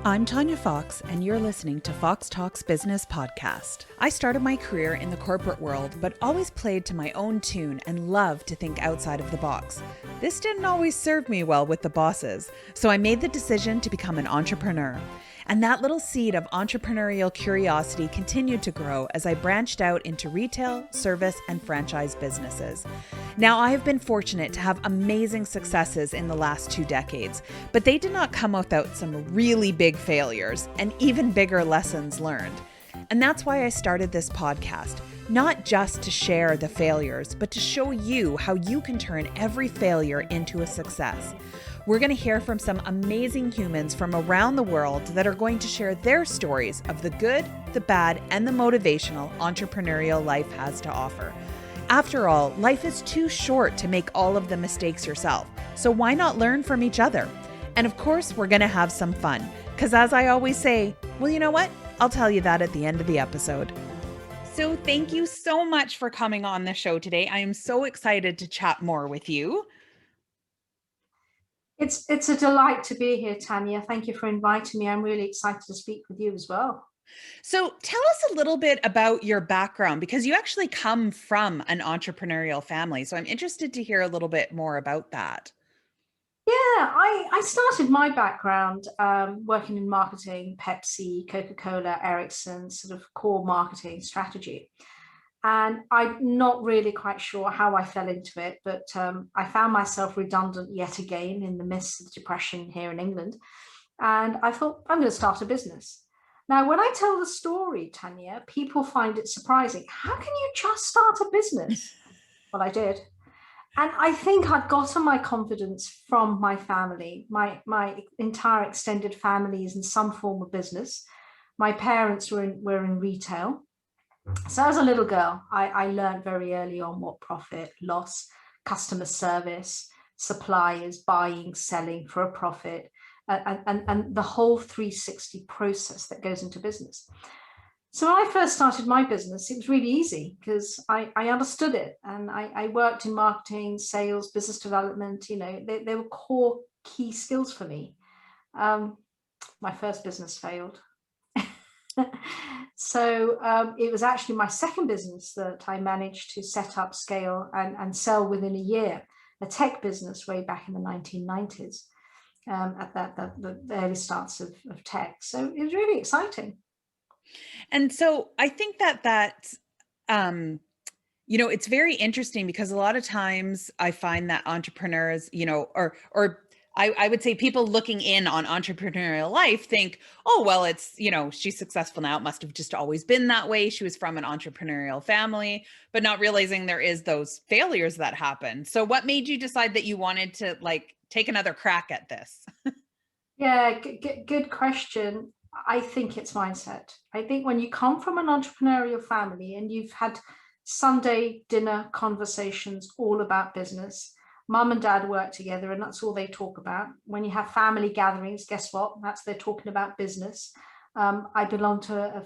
I'm Tanya Fox, and you're listening to Fox Talks Business Podcast. I started my career in the corporate world, but always played to my own tune and loved to think outside of the box. This didn't always serve me well with the bosses, so I made the decision to become an entrepreneur. And that little seed of entrepreneurial curiosity continued to grow as I branched out into retail, service, and franchise businesses. Now, I have been fortunate to have amazing successes in the last 2 decades, but they did not come without some really big failures and even bigger lessons learned. And that's why I started this podcast, not just to share the failures, but to show you how you can turn every failure into a success. We're going to hear from some amazing humans from around the world that are going to share their stories of the good, the bad, and the motivational entrepreneurial life has to offer. After all, life is too short to make all of the mistakes yourself, so why not learn from each other? And of course, we're going to have some fun, because as I always say, well, you know what? I'll tell you that at the end of the episode. So thank you so much for coming on the show today. I am so excited to chat more with you. It's a delight to be here, Tanya. Thank you for inviting me. I'm really excited to speak with you as well. So tell us a little bit about your background, because you actually come from an entrepreneurial family. So I'm interested to hear a little bit more about that. Yeah, I started my background working in marketing, Pepsi, Coca-Cola, Ericsson, sort of core marketing strategy. And I'm not really quite sure how I fell into it, but I found myself redundant yet again in the midst of depression here in England. And I thought, I'm going to start a business. Now, when I tell the story, Tanya, people find it surprising. How can you just start a business? Well, I did. And I think I've gotten my confidence from my family. My entire extended family is in some form of business. My parents were in retail. So as a little girl, I learned very early on what profit, loss, customer service, suppliers, buying, selling for a profit, and the whole 360 process that goes into business. So when I first started my business, it was really easy because I understood it, and I worked in marketing, sales, business development. You know, they were core key skills for me. My first business failed. So it was actually my second business that I managed to set up, scale, and sell within a year, a tech business way back in the 1990s, at the early starts of tech. So it was really exciting. And so I think it's very interesting because a lot of times I find that entrepreneurs, or I would say people looking in on entrepreneurial life think, oh, well, it's, she's successful now. It must have just always been that way. She was from an entrepreneurial family, but not realizing there is those failures that happen. So what made you decide that you wanted to take another crack at this? Yeah, good question. I think it's mindset. I think when you come from an entrepreneurial family and you've had Sunday dinner conversations all about business, mum and dad work together and that's all they talk about. When you have family gatherings, guess what? That's they're talking about business. I belong to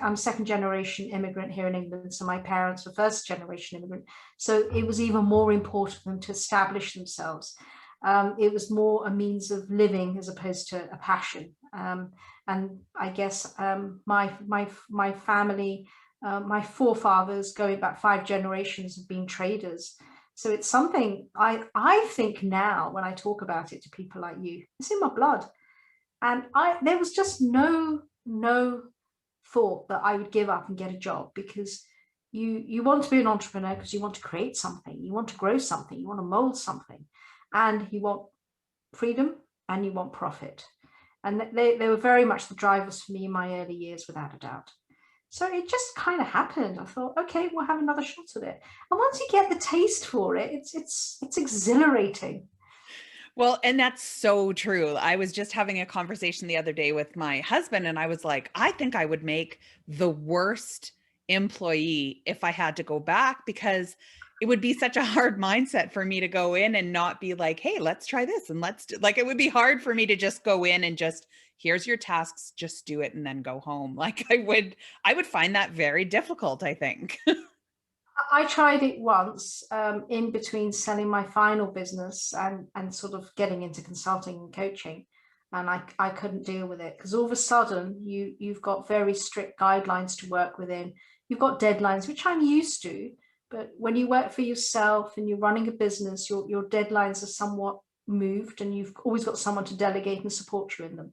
I'm second generation immigrant here in England. So my parents were first generation immigrant. So it was even more important for them to establish themselves. It was more a means of living as opposed to a passion. And I guess my family, my forefathers, going back 5 generations, have been traders. So it's something I think now when I talk about it to people like you, it's in my blood. And there was just no thought that I would give up and get a job, because you want to be an entrepreneur because you want to create something, you want to grow something, you want to mold something, and you want freedom and you want profit. And they were very much the drivers for me in my early years, without a doubt. So it just kind of happened. I thought, okay, we'll have another shot at it. And once you get the taste for it, it's exhilarating. Well, and that's so true. I was just having a conversation the other day with my husband, and I was like, I think I would make the worst employee if I had to go back, because it would be such a hard mindset for me to go in and not be like, hey, let's try this. And let's do, like, it would be hard for me to just go in and just, here's your tasks, just do it and then go home. Like I would find that very difficult, I think. I tried it once, in between selling my final business and sort of getting into consulting and coaching. and I couldn't deal with it, because all of a sudden you've got very strict guidelines to work within. You've got deadlines, which I'm used to, but when you work for yourself and you're running a business, your deadlines are somewhat moved, and you've always got someone to delegate and support you in them.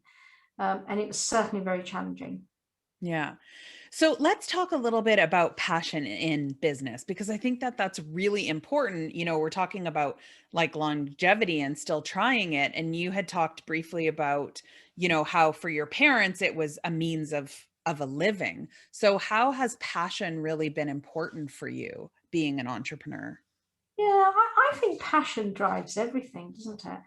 And it was certainly very challenging. Yeah. So let's talk a little bit about passion in business, because I think that that's really important. We're talking about like longevity and still trying it. And you had talked briefly about, how for your parents it was a means of a living. So how has passion really been important for you being an entrepreneur? Yeah, I think passion drives everything, doesn't it?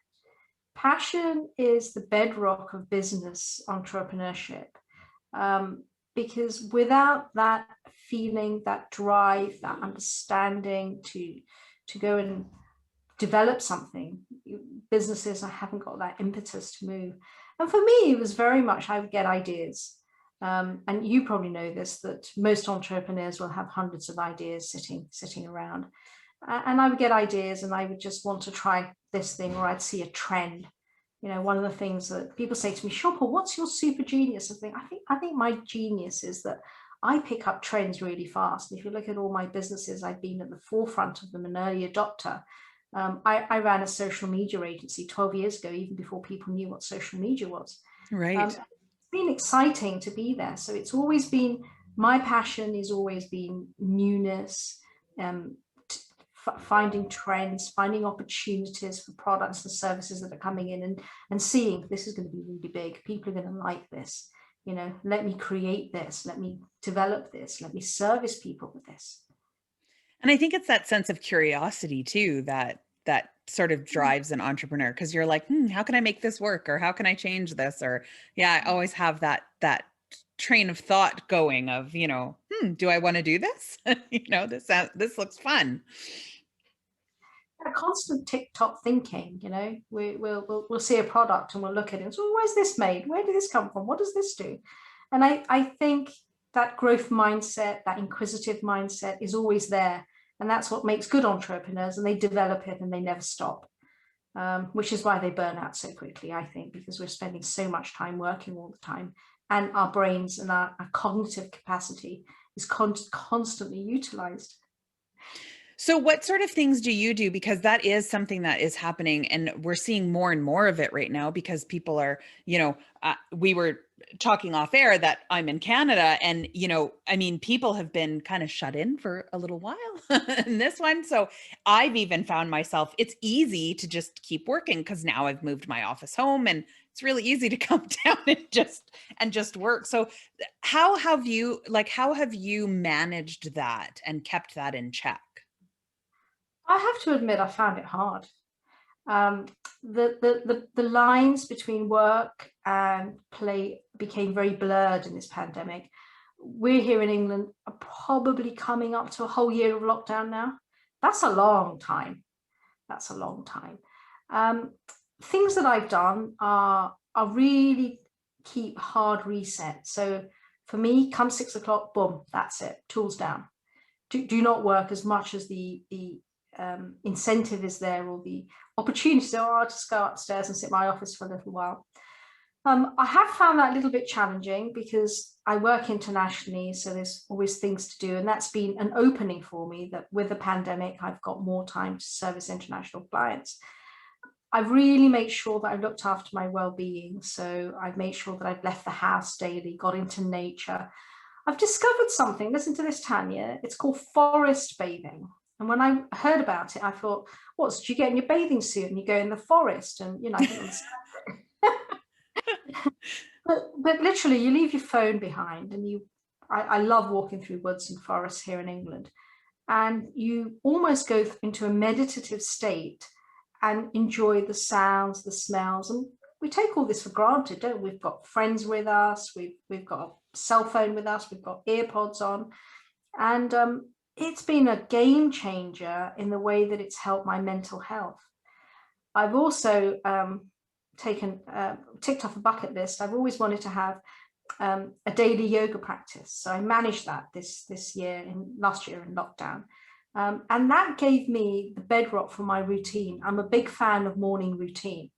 Passion is the bedrock of business entrepreneurship. Because without that feeling, that drive, that understanding to go and develop something, businesses haven't got that impetus to move. And for me, it was very much, I would get ideas. And you probably know this, that most entrepreneurs will have hundreds of ideas sitting around. And I would get ideas, and I would just want to try this thing, or I'd see a trend. One of the things that people say to me, Shilpa, what's your super genius? I think my genius is that I pick up trends really fast. And if you look at all my businesses, I've been at the forefront of them, an early adopter. I ran a social media agency 12 years ago, even before people knew what social media was. Right. It's been exciting to be there. So it's always been, my passion has always been newness, finding trends, finding opportunities for products and services that are coming in, and seeing this is going to be really big. People are going to like this. Let me create this. Let me develop this. Let me service people with this. And I think it's that sense of curiosity too, that sort of drives an entrepreneur, because you're like, how can I make this work? Or how can I change this? Or yeah, I always have that train of thought going of, do I want to do this? This looks fun. A constant TikTok thinking, we'll see a product and we'll look at it and so, where's this made? Where did this come from? What does this do? And I think that growth mindset, that inquisitive mindset is always there. And that's what makes good entrepreneurs, and they develop it and they never stop, which is why they burn out so quickly, I think, because we're spending so much time working all the time, and our brains and our cognitive capacity is constantly utilized. So what sort of things do you do? Because that is something that is happening, and we're seeing more and more of it right now, because people are, we were talking off air that I'm in Canada, and, people have been kind of shut in for a little while in this one. So I've even found myself, it's easy to just keep working because now I've moved my office home, and it's really easy to come down and just work. So how have you managed that and kept that in check? I have to admit, I found it hard. The lines between work and play became very blurred in this pandemic. We're here in England, are probably coming up to a whole year of lockdown now. That's a long time. That's a long time. Things that I've done are really keep hard reset. So for me, come 6 o'clock, boom, that's it. Tools down. Do not work as much as the incentive is there, or the opportunity. So I'll just go upstairs and sit in my office for a little while. I have found that a little bit challenging because I work internationally, so there's always things to do, and that's been an opening for me, that with the pandemic I've got more time to service international clients. I've really made sure that I've looked after my well-being, so I've made sure that I've left the house daily, got into nature. I've discovered something, listen to this, Tanya, it's called forest bathing. And when I heard about it, I thought, what, do you get in your bathing suit and you go in the forest? And, I didn't understand it. but literally, you leave your phone behind, and I love walking through woods and forests here in England. And you almost go into a meditative state and enjoy the sounds, the smells. And we take all this for granted, don't we? We've got friends with us, we've got a cell phone with us, we've got earpods on. And it's been a game changer in the way that it's helped my mental health. I've also ticked off a bucket list. I've always wanted to have a daily yoga practice. So I managed that last year in lockdown. And that gave me the bedrock for my routine. I'm a big fan of morning routine.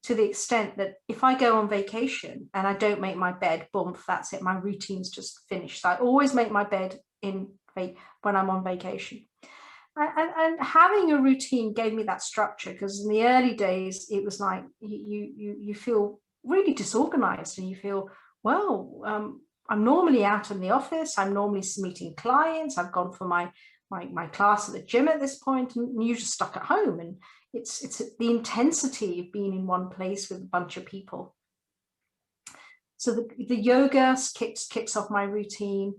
to the extent that if I go on vacation and I don't make my bed, boom, that's it. My routine's just finished. So I always make my bed when I'm on vacation. And having a routine gave me that structure, because in the early days, it was like you feel really disorganized, and you feel, well, I'm normally out in the office. I'm normally meeting clients. I've gone for my class at the gym at this point, and you're just stuck at home. And it's the intensity of being in one place with a bunch of people. So the yoga kicks off my routine.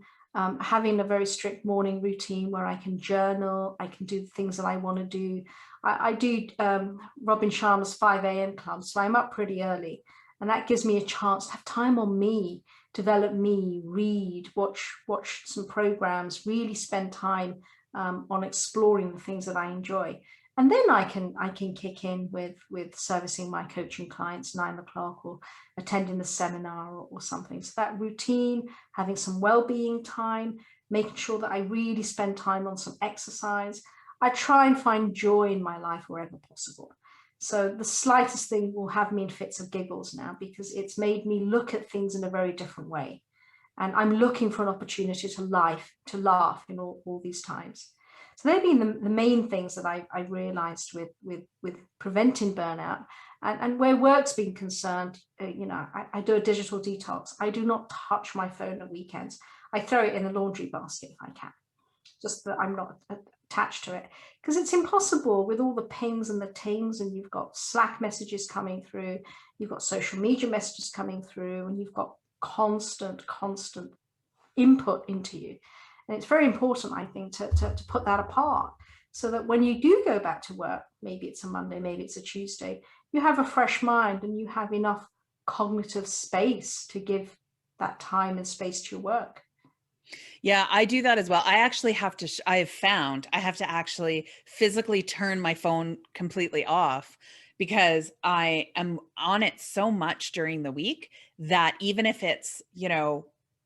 Having a very strict morning routine where I can journal, I can do the things that I want to do. I do Robin Sharma's 5 a.m. club, so I'm up pretty early, and that gives me a chance to have time on me, develop me, read, watch some programs, really spend time on exploring the things that I enjoy. And then I can kick in with servicing my coaching clients 9 o'clock, or attending a seminar or something. So that routine, having some well-being time, making sure that I really spend time on some exercise. I try and find joy in my life wherever possible. So the slightest thing will have me in fits of giggles now, because it's made me look at things in a very different way. And I'm looking for an opportunity to laugh in all these times. So they've been the main things that I realized with preventing burnout. And where work's been concerned, I do a digital detox. I do not touch my phone at weekends. I throw it in the laundry basket if I can, just that I'm not attached to it, because it's impossible with all the pings and the tings, and you've got Slack messages coming through, you've got social media messages coming through, and you've got constant input into you. And it's very important, I think, to put that apart, so that when you do go back to work, maybe it's a Monday, maybe it's a Tuesday, you have a fresh mind and you have enough cognitive space to give that time and space to your work. Yeah, I do that as well. I actually have to, I have found I have to actually physically turn my phone completely off, because I am on it so much during the week that even if it's,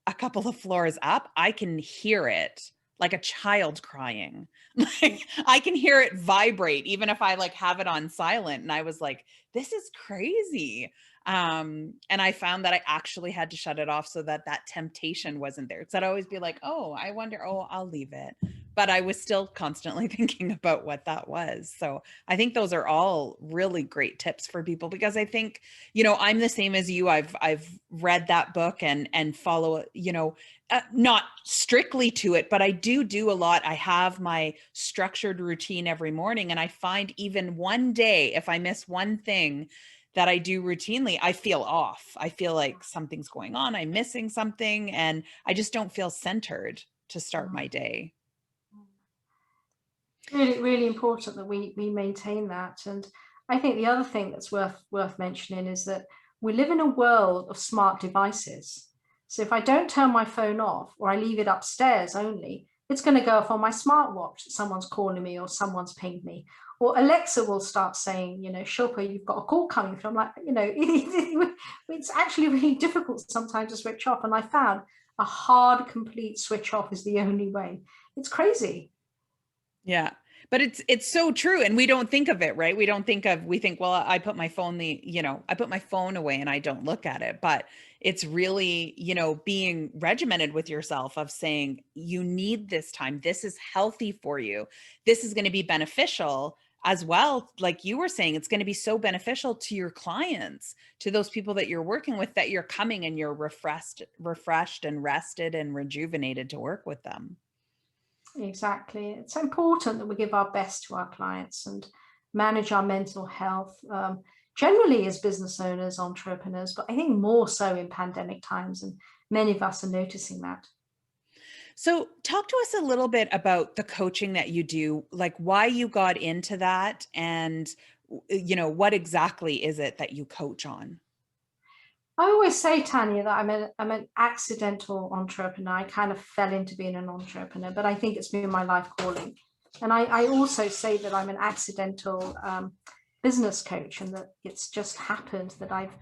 a couple of floors up, I can hear it like a child crying. Like I can hear it vibrate, even if I have it on silent. And I was like, this is crazy. And I found that I actually had to shut it off so that temptation wasn't there. So I'd always be like, oh, I wonder, I'll leave it. But I was still constantly thinking about what that was. So I think those are all really great tips for people, because I think, I'm the same as you. I've read that book and follow, not strictly to it, but I do a lot. I have my structured routine every morning. And I find even one day, if I miss one thing that I do routinely, I feel off. I feel like something's going on. I'm missing something, and I just don't feel centered to start my day. Really, really important that we maintain that. And I think the other thing that's worth mentioning is that we live in a world of smart devices. So if I don't turn my phone off, or I leave it upstairs only, it's going to go off on my smartwatch. Someone's calling me, or someone's pinged me, or Alexa will start saying, Shilpa, you've got a call coming through. I'm like, it's actually really difficult sometimes to switch off. And I found a hard, complete switch off is the only way. It's crazy. Yeah. But it's so true. And we don't think of it, right? We think, well, I put my phone, I put my phone away and I don't look at it. But it's really, being regimented with yourself, of saying, you need this time. This is healthy for you. This is going to be beneficial as well. Like you were saying, it's going to be so beneficial to your clients, to those people that you're working with, that you're coming and you're refreshed and rested and rejuvenated to work with them. Exactly. It's important that we give our best to our clients and manage our mental health, generally as business owners, entrepreneurs, but I think more so in pandemic times, and many of us are noticing that. So talk to us a little bit about the coaching that you do, like why you got into that, and what exactly is it that you coach on? I always say, Tanya, that I'm an accidental entrepreneur. I kind of fell into being an entrepreneur, but I think it's been my life calling. And I also say that I'm an accidental business coach, and that it's just happened that I've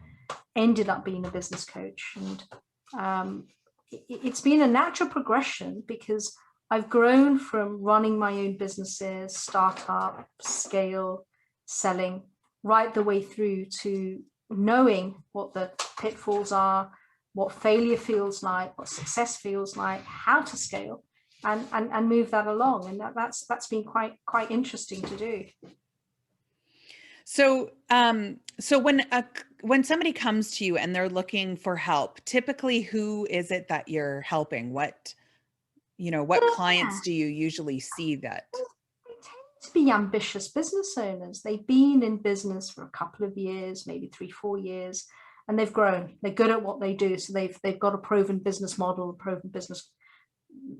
ended up being a business coach. And it's been a natural progression, because I've grown from running my own businesses, startup, scale, selling, right the way through to knowing what the pitfalls are, what failure feels like, what success feels like, how to scale, and move that along. And that's been quite interesting to do. So, so when somebody comes to you and they're looking for help, typically who is it that you're helping? What clients do you usually see that? They tend to be ambitious business owners. They've been in business for a couple of years, maybe 3-4 years, and they've grown. They're good at what they do, so they've got a proven business model, a proven business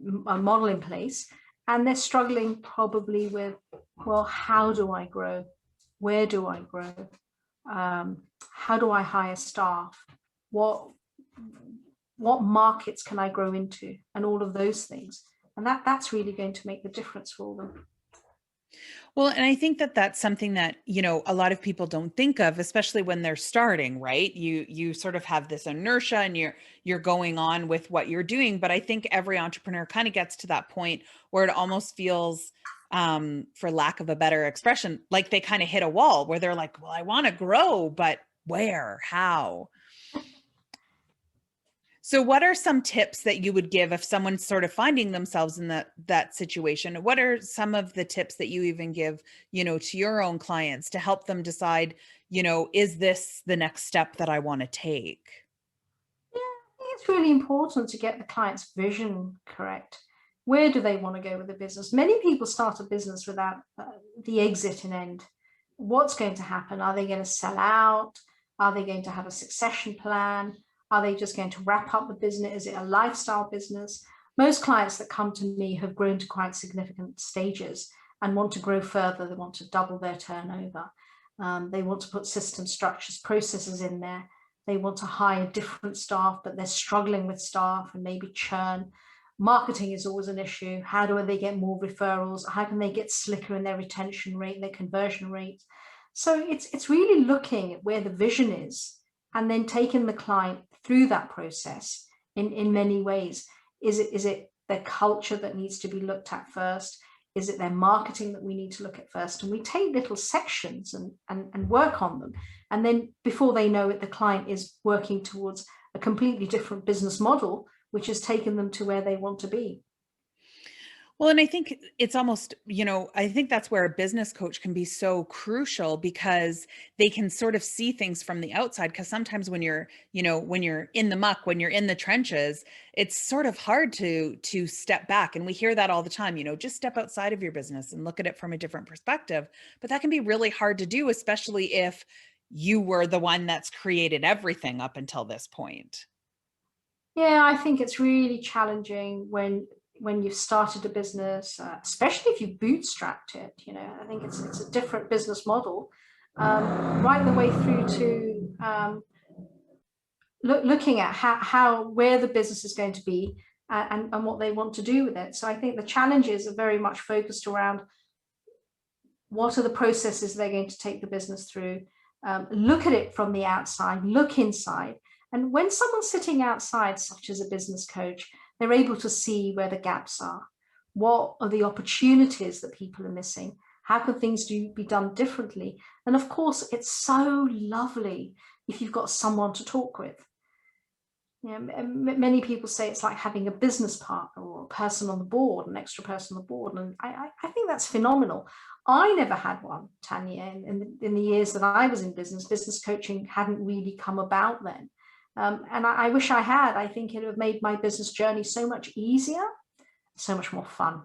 model in place, and they're struggling probably with, well, how do I grow? Where do I grow? How do I hire staff? What markets can I grow into? And all of those things. And that's really going to make the difference for them. Well, and I think that that's something that, a lot of people don't think of, especially when they're starting, right? You sort of have this inertia and you're going on with what you're doing. But I think every entrepreneur kind of gets to that point where it almost feels, for lack of a better expression, like they kind of hit a wall where they're like, well, I want to grow, but where, how? So what are some tips that you would give if someone's sort of finding themselves in that situation? What are some of the tips that you even give, to your own clients to help them decide, is this the next step that I want to take? Yeah, I think it's really important to get the client's vision correct. Where do they want to go with the business? Many people start a business without the exit and end. What's going to happen? Are they going to sell out? Are they going to have a succession plan? Are they just going to wrap up the business? Is it a lifestyle business? Most clients that come to me have grown to quite significant stages and want to grow further. They want to double their turnover. They want to put system structures, processes in there. They want to hire different staff, but they're struggling with staff and maybe churn. Marketing is always an issue. How do they get more referrals? How can they get slicker in their retention rate, their conversion rate? So it's really looking at where the vision is and then taking the client through that process in many ways. Is it their culture that needs to be looked at first? Is it their marketing that we need to look at first? And we take little sections and work on them. And then before they know it, the client is working towards a completely different business model, which has taken them to where they want to be. Well, and I think it's almost, I think that's where a business coach can be so crucial because they can sort of see things from the outside. Because sometimes when you're, when you're in the muck, when you're in the trenches, it's sort of hard to step back. And we hear that all the time, just step outside of your business and look at it from a different perspective. But that can be really hard to do, especially if you were the one that's created everything up until this point. Yeah, I think it's really challenging when you've started a business, especially if you bootstrapped it. I think it's a different business model, right the way through to looking at where the business is going to be and what they want to do with it. So I think the challenges are very much focused around what are the processes they're going to take the business through. Look at it from the outside, look inside. And when someone's sitting outside, such as a business coach, they're able to see where the gaps are. What are the opportunities that people are missing? How can things be done differently? And of course, it's so lovely if you've got someone to talk with. Many people say it's like having a business partner or a person on the board, an extra person on the board. And I think that's phenomenal. I never had one, Tanya, in the years that I was in business. Business coaching hadn't really come about then. And I wish I had. I think it would have made my business journey so much easier, so much more fun.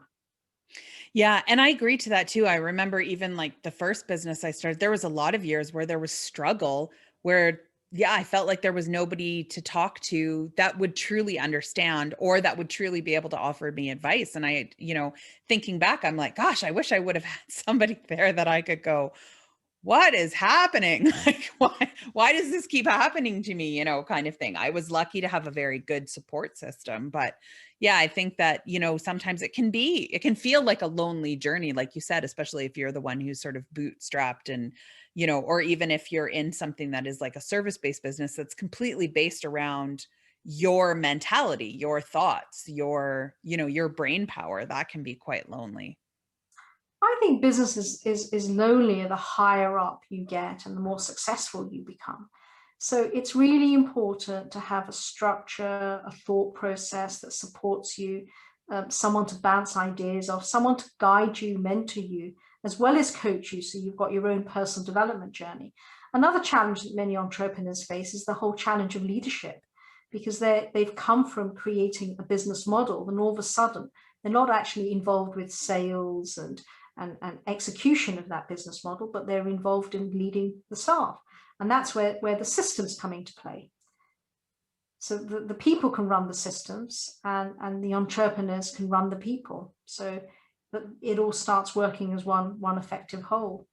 Yeah. And I agree to that too. I remember even like the first business I started, there was a lot of years where there was struggle where, yeah, I felt like there was nobody to talk to that would truly understand or that would truly be able to offer me advice. And I, thinking back, I'm like, gosh, I wish I would have had somebody there that I could go, what is happening? Like, why does this keep happening to me? Kind of thing. I was lucky to have a very good support system, but yeah, I think that, sometimes it can feel like a lonely journey, like you said, especially if you're the one who's sort of bootstrapped and, or even if you're in something that is like a service-based business that's completely based around your mentality, your thoughts, your brain power, that can be quite lonely. I think business is lonelier the higher up you get and the more successful you become. So it's really important to have a structure, a thought process that supports you, someone to bounce ideas off, someone to guide you, mentor you, as well as coach you, so you've got your own personal development journey. Another challenge that many entrepreneurs face is the whole challenge of leadership, because they've come from creating a business model, and all of a sudden they're not actually involved with sales and execution of that business model, but they're involved in leading the staff. And that's where the systems come into play. So the people can run the systems, and the entrepreneurs can run the people. So that it all starts working as one effective whole.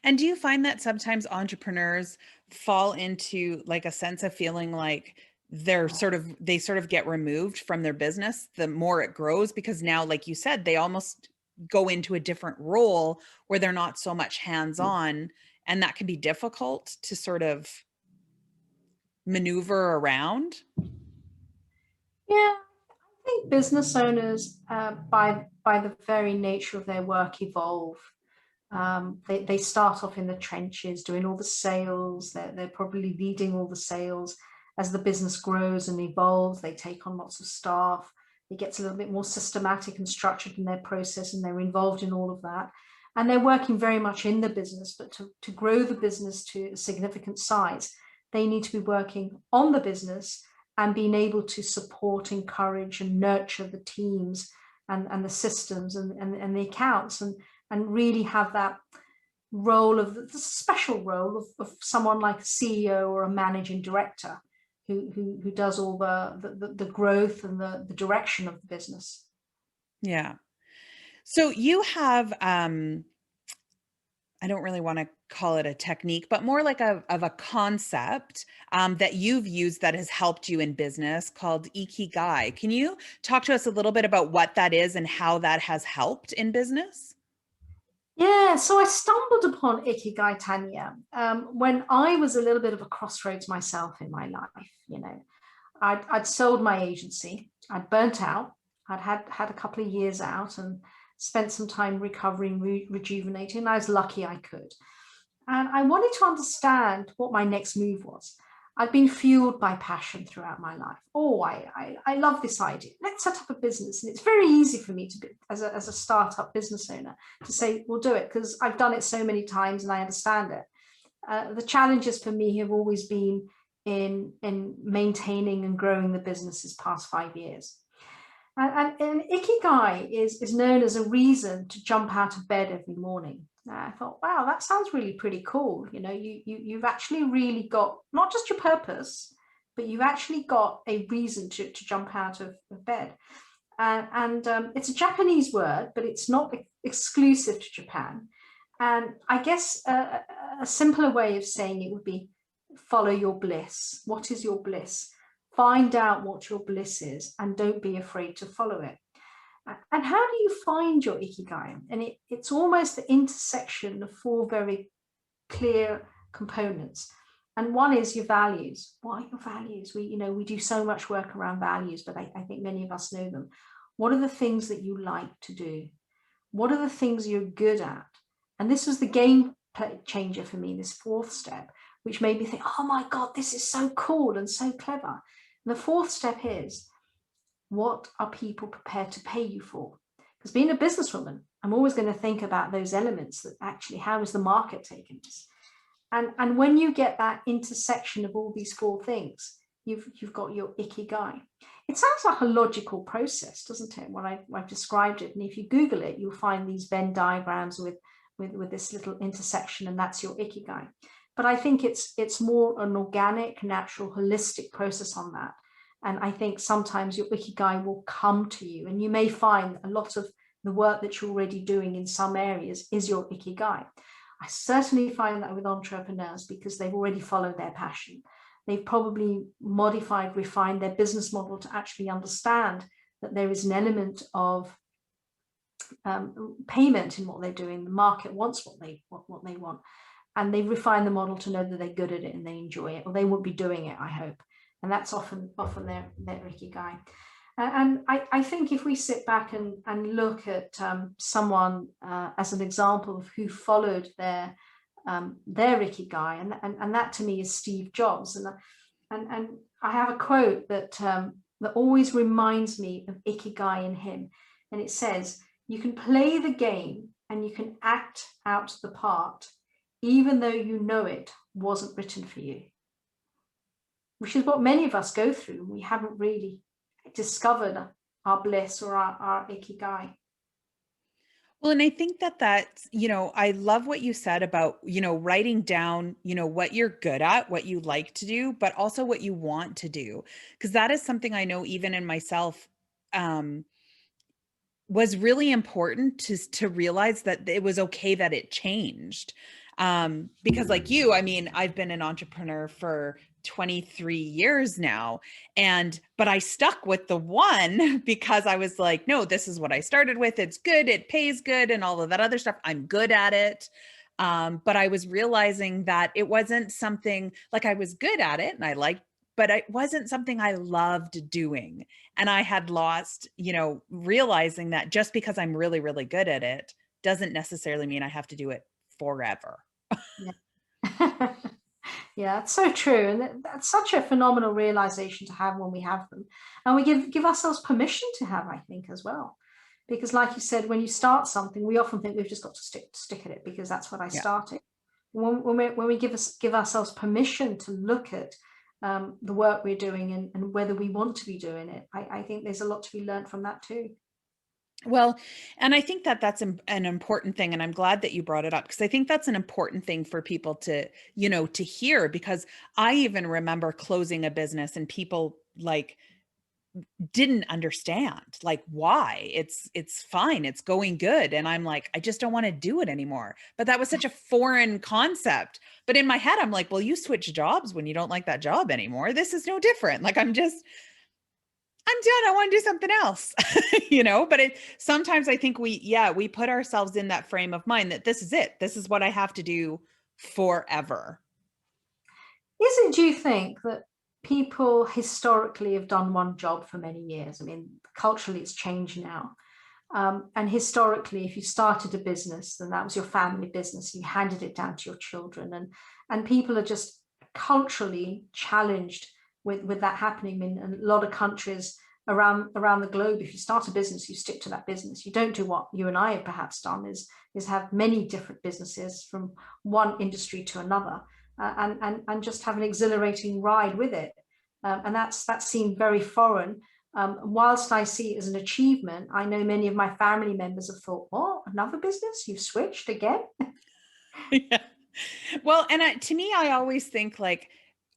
And do you find that sometimes entrepreneurs fall into like a sense of feeling like they sort of get removed from their business the more it grows, because now, like you said, they almost go into a different role where they're not so much hands-on, and that can be difficult to sort of maneuver around? Yeah, I think business owners, by the very nature of their work, evolve. They start off in the trenches doing all the sales. They're probably leading all the sales. As the business grows and evolves, they take on lots of staff. It gets a little bit more systematic and structured in their process, and they're involved in all of that. And they're working very much in the business, but to grow the business to a significant size, they need to be working on the business and being able to support, encourage, and nurture the teams and the systems and the accounts, and really have that role of the special role of someone like a CEO or a managing director who does all the growth and the direction of the business. Yeah. So you have I don't really want to call it a technique, but more like of a concept that you've used that has helped you in business called Ikigai. Can you talk to us a little bit about what that is and how that has helped in business? Yeah, so I stumbled upon Ikigai, Tanya, when I was a little bit of a crossroads myself in my life. I'd sold my agency, I'd burnt out, I'd had a couple of years out and spent some time recovering, rejuvenating. I was lucky I could. And I wanted to understand what my next move was. I've been fueled by passion throughout my life. Oh, I love this idea. Let's set up a business. And it's very easy for me to be, as a startup business owner, to say, we'll do it, because I've done it so many times and I understand it. The challenges for me have always been in maintaining and growing the business past 5 years. And Ikigai is known as a reason to jump out of bed every morning. I thought, wow, that sounds really pretty cool. You've actually really got not just your purpose, but you've actually got a reason to jump out of bed. And it's a Japanese word, but it's not exclusive to Japan. And I guess a simpler way of saying it would be follow your bliss. What is your bliss? Find out what your bliss is and don't be afraid to follow it. And how do you find your Ikigai? And it's almost the intersection of 4 very clear components. And one is your values. What are your values? We do so much work around values, but I think many of us know them. What are the things that you like to do? What are the things you're good at? And this was the game changer for me, this 4th step, which made me think, oh my God, this is so cool and so clever. And the 4th step is, what are people prepared to pay you for? Because being a businesswoman, I'm always going to think about those elements, that actually, how is the market taking this? And when you get that intersection of all these 4 things, you've got your Ikigai. It sounds like a logical process, doesn't it, when I've described it? And if you Google it, you'll find these Venn diagrams with this little intersection, and that's your Ikigai. But I think it's more an organic, natural, holistic process on that. And I think sometimes your Ikigai will come to you, and you may find a lot of the work that you're already doing in some areas is your Ikigai. I certainly find that with entrepreneurs, because they've already followed their passion. They've probably modified, refined their business model to actually understand that there is an element of payment in what they're doing. The market wants what they want. And they refine the model to know that they're good at it and they enjoy it, or they won't be doing it, I hope. And that's often their Ikigai. And I think if we sit back and look at someone as an example of who followed their ikigai, and that to me is Steve Jobs. And I have a quote that always reminds me of ikigai in him. And it says, "You can play the game and you can act out the part, even though you know it wasn't written for you," which is what many of us go through. We haven't really discovered our bliss or our ikigai. Well, and I think that that's, I love what you said about, writing down, what you're good at, what you like to do, but also what you want to do. Because that is something I know even in myself, um, was really important to realize that it was okay that it changed. Because like you, I mean, I've been an entrepreneur for 23 years now, but I stuck with the one because I was like, no, this is what I started with. It's good. It pays good and all of that other stuff. I'm good at it. But I was realizing that it wasn't something like I was good at it and I liked, but it wasn't something I loved doing. And I had lost, realizing that just because I'm really, really good at it doesn't necessarily mean I have to do it forever. Yeah. Yeah, it's so true. And that's such a phenomenal realization to have when we have them. And we give ourselves permission to have, I think, as well. Because like you said, when you start something, we often think we've just got to stick at it because that's what I Yeah. started. When we give ourselves permission to look at the work we're doing and whether we want to be doing it, I think there's a lot to be learned from that too. Well, and I think that that's an important thing. And I'm glad that you brought it up because I think that's an important thing for people to, to hear, because I even remember closing a business and people like didn't understand like why. It's fine, it's going good, and I'm like, I just don't want to do it anymore. But that was such a foreign concept. But in my head I'm like, well, you switch jobs when you don't like that job anymore. This is no different. Like I'm done. I want to do something else. But sometimes I think we put ourselves in that frame of mind that this is it. This is what I have to do forever. Do you think that people historically have done one job for many years? I mean, culturally it's changed now. And historically, if you started a business, then that was your family business. You handed it down to your children, and people are just culturally challenged with that happening. I mean, in a lot of countries around the globe, if you start a business, you stick to that business. You don't do what you and I have perhaps done, is have many different businesses from one industry to another, and just have an exhilarating ride with it. And that seemed very foreign. Whilst I see it as an achievement, I know many of my family members have thought, "What, another business? You've switched again?" Yeah. Well, and to me, I always think like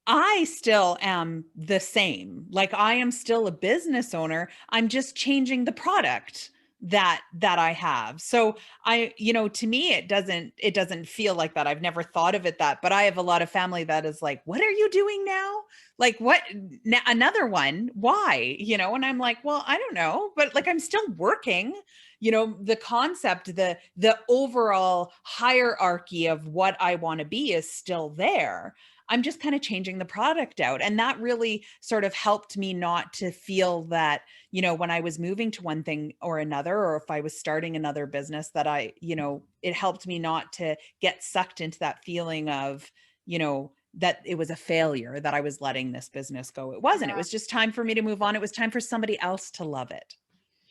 I still am the same. Like I am still a business owner. I'm just changing the product that I have. So to me, it doesn't feel like that. I've never thought of it that, but I have a lot of family that is like, what are you doing now? Like what, another one? Why? And I'm like, well, I don't know, but like I'm still working. The concept, the overall hierarchy of what I want to be is still there. I'm just kind of changing the product out. And that really sort of helped me not to feel that, when I was moving to one thing or another, or if I was starting another business, that it helped me not to get sucked into that feeling of, that it was a failure, that I was letting this business go. It wasn't. It Yeah, was just time for me to move on. It was time for somebody else to love it.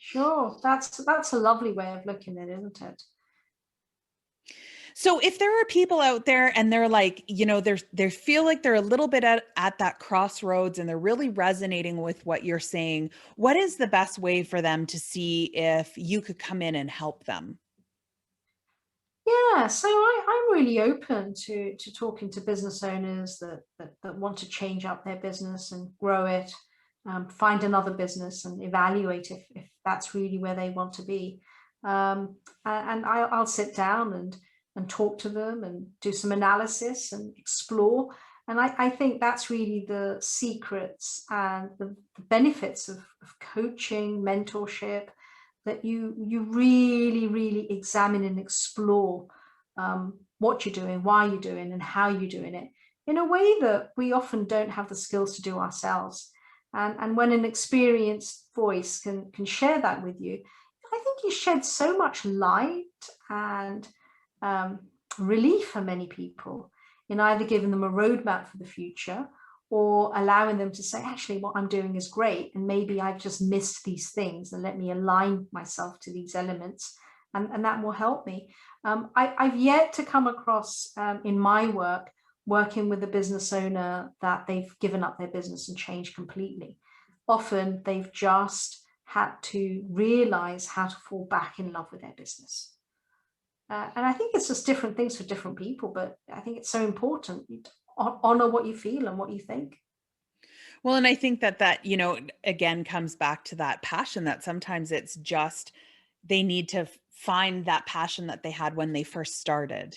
sure. That's a lovely way of looking at it, isn't it? So if there are people out there and they're like, they feel like they're a little bit at that crossroads and they're really resonating with what you're saying, what is the best way for them to see if you could come in and help them? Yeah, so I'm really open to talking to business owners that want to change up their business and grow it, find another business and evaluate if that's really where they want to be. And I'll sit down and talk to them and do some analysis and explore. And I think that's really the secrets and the benefits of coaching, mentorship, that you really examine and explore what you're doing, why you're doing, and how you're doing it in a way that we often don't have the skills to do ourselves. And when an experienced voice can share that with you, I think you shed so much light and relief for many people in either giving them a roadmap for the future or allowing them to say, actually, what I'm doing is great, and maybe I've just missed these things, and let me align myself to these elements, and that will help me. I've yet to come across in my work, working with a business owner, that they've given up their business and changed completely. Often they've just had to realize how to fall back in love with their business. And I think it's just different things for different people, but I think it's so important. Honor what you feel and what you think. Well, and I think that, again, comes back to that passion, that sometimes it's just they need to find that passion that they had when they first started,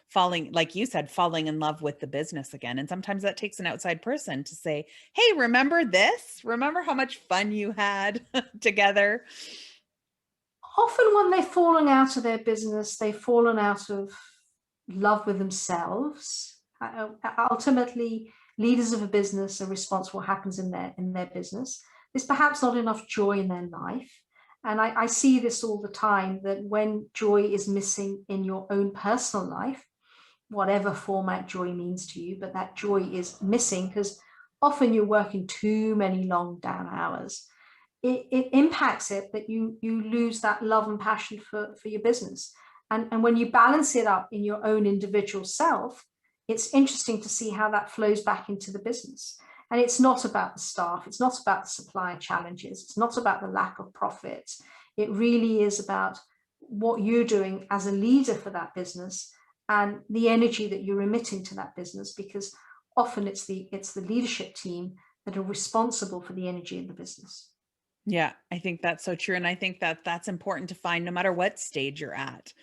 falling, like you said, falling in love with the business again. And sometimes that takes an outside person to say, hey, remember this? Remember how much fun you had together? Often when they've fallen out of their business, they've fallen out of love with themselves. Ultimately, leaders of a business are responsible for what happens in their business. There's perhaps not enough joy in their life. And I see this all the time, that when joy is missing in your own personal life, whatever format joy means to you, but that joy is missing because often you're working too many long down hours. It impacts it, that you lose that love and passion for your business. And when you balance it up in your own individual self, it's interesting to see how that flows back into the business. And it's not about the staff, it's not about the supplier challenges, it's not about the lack of profits. It really is about what you're doing as a leader for that business and the energy that you're emitting to that business, because often it's the leadership team that are responsible for the energy of the business. Yeah, I think that's so true. And I think that that's important to find no matter what stage you're at,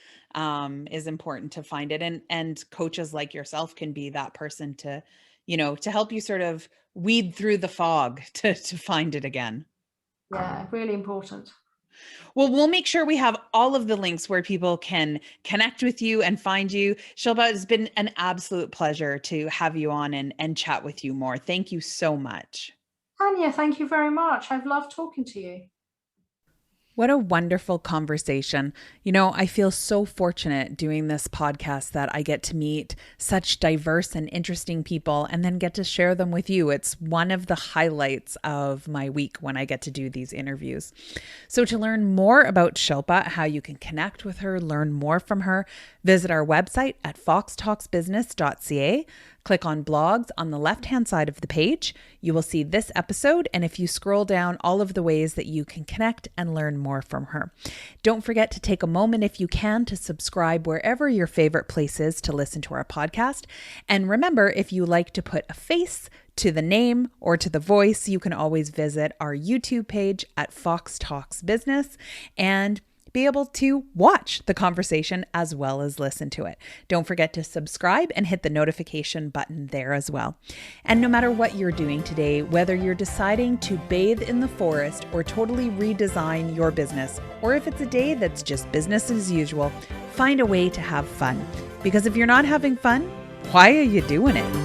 is important to find it. And coaches like yourself can be that person to, to help you sort of weed through the fog to find it again. Yeah, really important. Well, we'll make sure we have all of the links where people can connect with you and find you. Shilpa, it's been an absolute pleasure to have you on and chat with you more. Thank you so much. Tanya, thank you very much. I've loved talking to you. What a wonderful conversation. I feel so fortunate doing this podcast that I get to meet such diverse and interesting people and then get to share them with you. It's one of the highlights of my week when I get to do these interviews. So to learn more about Shilpa, how you can connect with her, learn more from her, visit our website at foxtalksbusiness.ca. Click on blogs on the left-hand side of the page. You will see this episode, and if you scroll down, all of the ways that you can connect and learn more from her. Don't forget to take a moment, if you can, to subscribe wherever your favorite place is to listen to our podcast. And remember, if you like to put a face to the name or to the voice, you can always visit our YouTube page at Fox Talks Business and be able to watch the conversation as well as listen to it. Don't forget to subscribe and hit the notification button there as well. And no matter what you're doing today, whether you're deciding to bathe in the forest or totally redesign your business, or if it's a day that's just business as usual, find a way to have fun. Because if you're not having fun, why are you doing it?